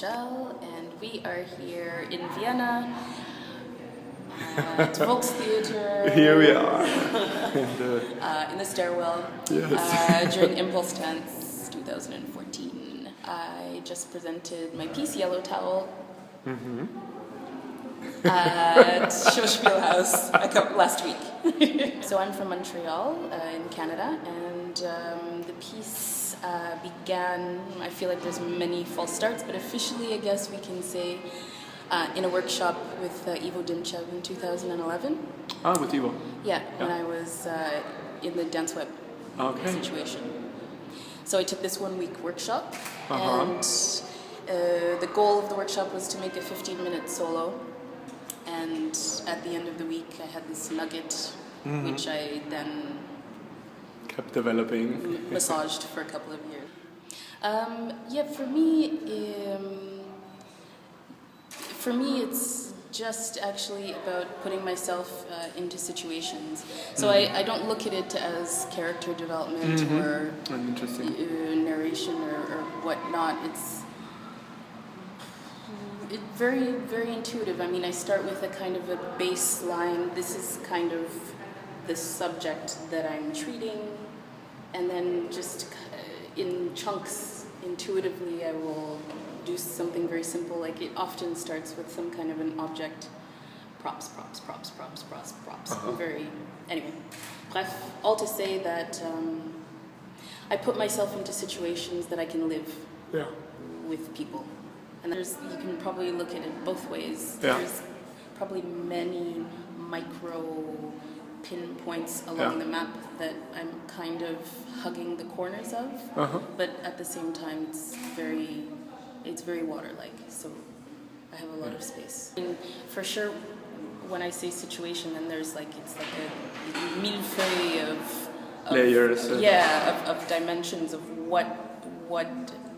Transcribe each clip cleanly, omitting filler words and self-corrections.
Michel, and we are here in Vienna at Volkstheater. Here we are. In the stairwell. Yes. During Impulstanz 2014. I just presented my piece, Yellow Towle, at Schauspielhaus last week. So I'm from Montreal in Canada, and the piece began, I feel like there's many false starts, but officially I guess we can say in a workshop with Ivo Dimchev in 2011. Ah, with Ivo. Yeah, when I was in the dance web situation. So I took this 1 week workshop, and the goal of the workshop was to make a 15-minute solo. And at the end of the week, I had this nugget, which I then kept developing, massaged for a couple of years. For me, it's just actually about putting myself into situations. So I don't look at it as character development or narration or whatnot. It's very, very intuitive. I mean, I start with a kind of a baseline. This is kind of the subject that I'm treating, and then just in chunks, intuitively, I will do something very simple. Like it often starts with some kind of an object, props. Bref, all to say that I put myself into situations that I can live with people. And you can probably look at it both ways. Yeah. There's probably many micro pinpoints along the map that I'm kind of hugging the corners of, but at the same time it's very water-like, so I have a lot of space. And for sure, when I say situation, then it's like a millefeuille of layers. Of dimensions of what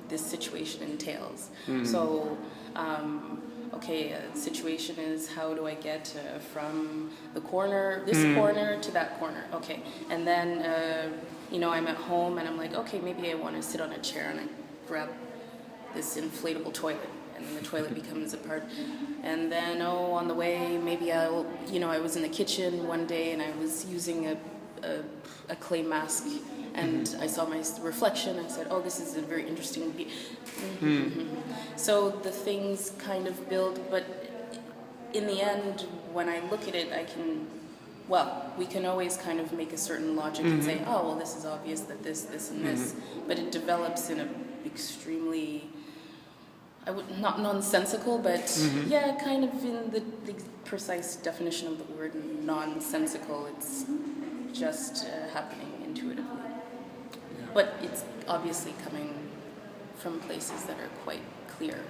this situation entails. So, a situation is how do I get from the corner, this corner to that corner? Okay, and then I'm at home and I'm like, okay, maybe I want to sit on a chair and I grab this inflatable toilet, and then the toilet becomes a part. And then on the way, maybe I was in the kitchen one day and I was using a clay mask. And I saw my reflection and said, oh, this is a very interesting... So the things kind of build, but in the end, when I look at it, we can always kind of make a certain logic and say, oh, well, this is obvious that this, and this. But it develops in an extremely, not nonsensical, but kind of in the precise definition of the word nonsensical. It's just happening intuitively. But it's obviously coming from places that are quite clear.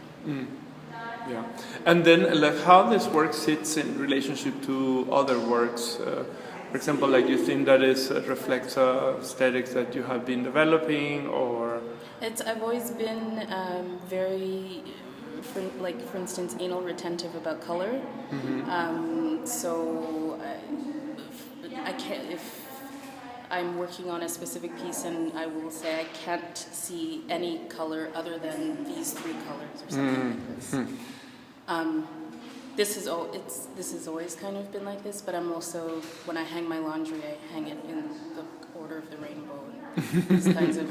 Yeah, and then how this work sits in relationship to other works. For example, like you think that reflects aesthetics that you have been developing, or I've always been very, for instance, anal retentive about color. So I can't if I'm working on a specific piece and I will say I can't see any color other than these three colors or something like this. This has always kind of been like this, but I'm also, when I hang my laundry, I hang it in the order of the rainbow and these kinds of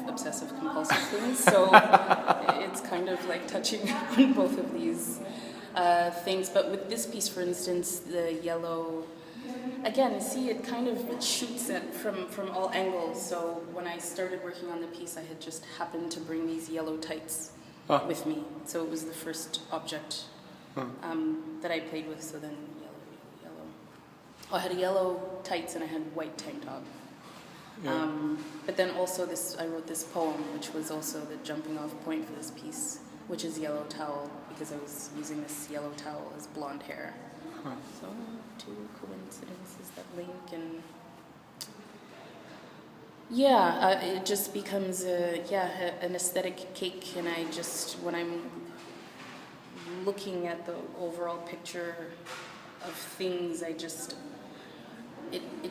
obsessive compulsive things. So it's kind of like touching on both of these things. But with this piece, for instance, the yellow, again, see, it kind of shoots it from all angles. So when I started working on the piece, I had just happened to bring these yellow tights with me. So it was the first object that I played with. So then yellow. I had a yellow tights and I had white tank top. But then also I wrote this poem, which was also the jumping off point for this piece, which is Yellow Towle, because I was using this yellow towel as blonde hair. So two coincidences that link, and it just becomes an aesthetic cake. And when I'm looking at the overall picture of things, it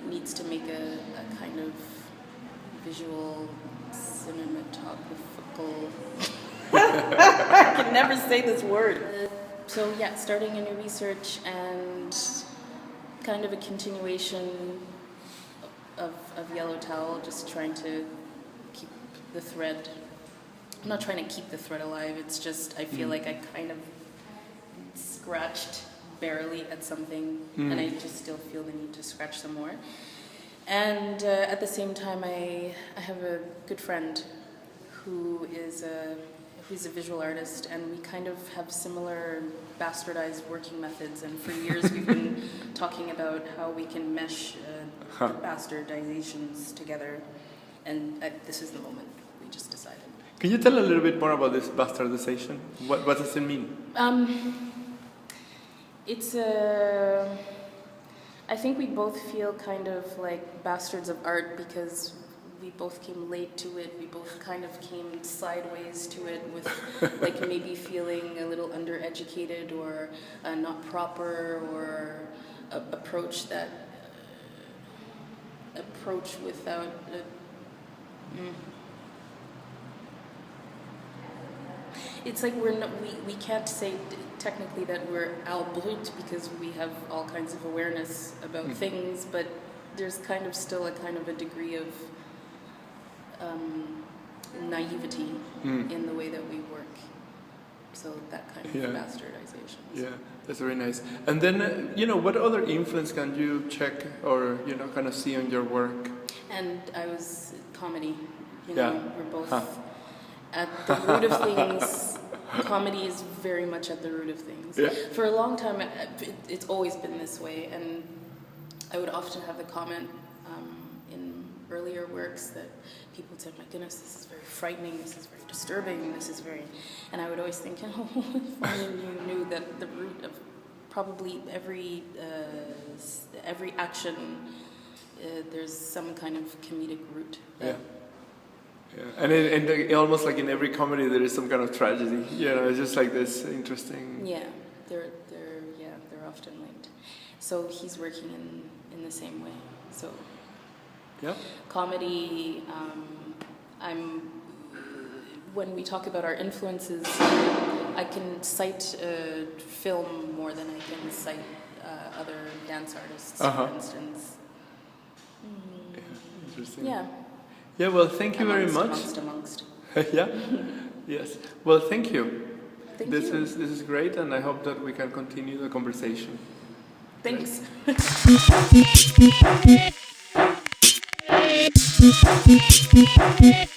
needs to make a kind of visual cinematographical I can never say this word. So yeah, starting a new research and kind of a continuation of Yellow Towle, just trying to keep the thread. I'm not trying to keep the thread alive, it's just I feel like I kind of scratched barely at something and I just still feel the need to scratch some more. And at the same time I have a good friend who's a visual artist, and we kind of have similar bastardized working methods, and for years we've been talking about how we can mesh the bastardizations together, and this is the moment we just decided. Can you tell a little bit more about this bastardization? What does it mean? It's I think we both feel kind of like bastards of art because we both came late to it. We both kind of came sideways to it with like maybe feeling a little undereducated or not proper, or approach without It's like we can't say technically that we're al brut because we have all kinds of awareness about things, but there's kind of still a kind of a degree of naivety in the way that we work. So that kind of bastardization. Yeah, that's very nice. And then, what other influence can you check or, kind of see on your work? And I was comedy. Yeah. We're both at the root of things. Comedy is very much at the root of things. Yeah. For a long time, it's always been this way, and I would often have the comment in earlier works that people would say, "My goodness, this is very frightening. This is very disturbing. This is very," and I would always think, "Oh, if only you knew that the root of probably every action, there's some kind of comedic root." Yeah. Yeah, and almost like in every comedy there is some kind of tragedy. It's just like this interesting. Yeah, they're often linked. So he's working in the same way. So comedy. When we talk about our influences, I can cite film more than I can cite other dance artists, for instance. Yeah, interesting. Yeah. Yeah, well, thank you very much. Amongst. Yeah? Yes. Well, thank you. This is great, and I hope that we can continue the conversation. Thanks. Right.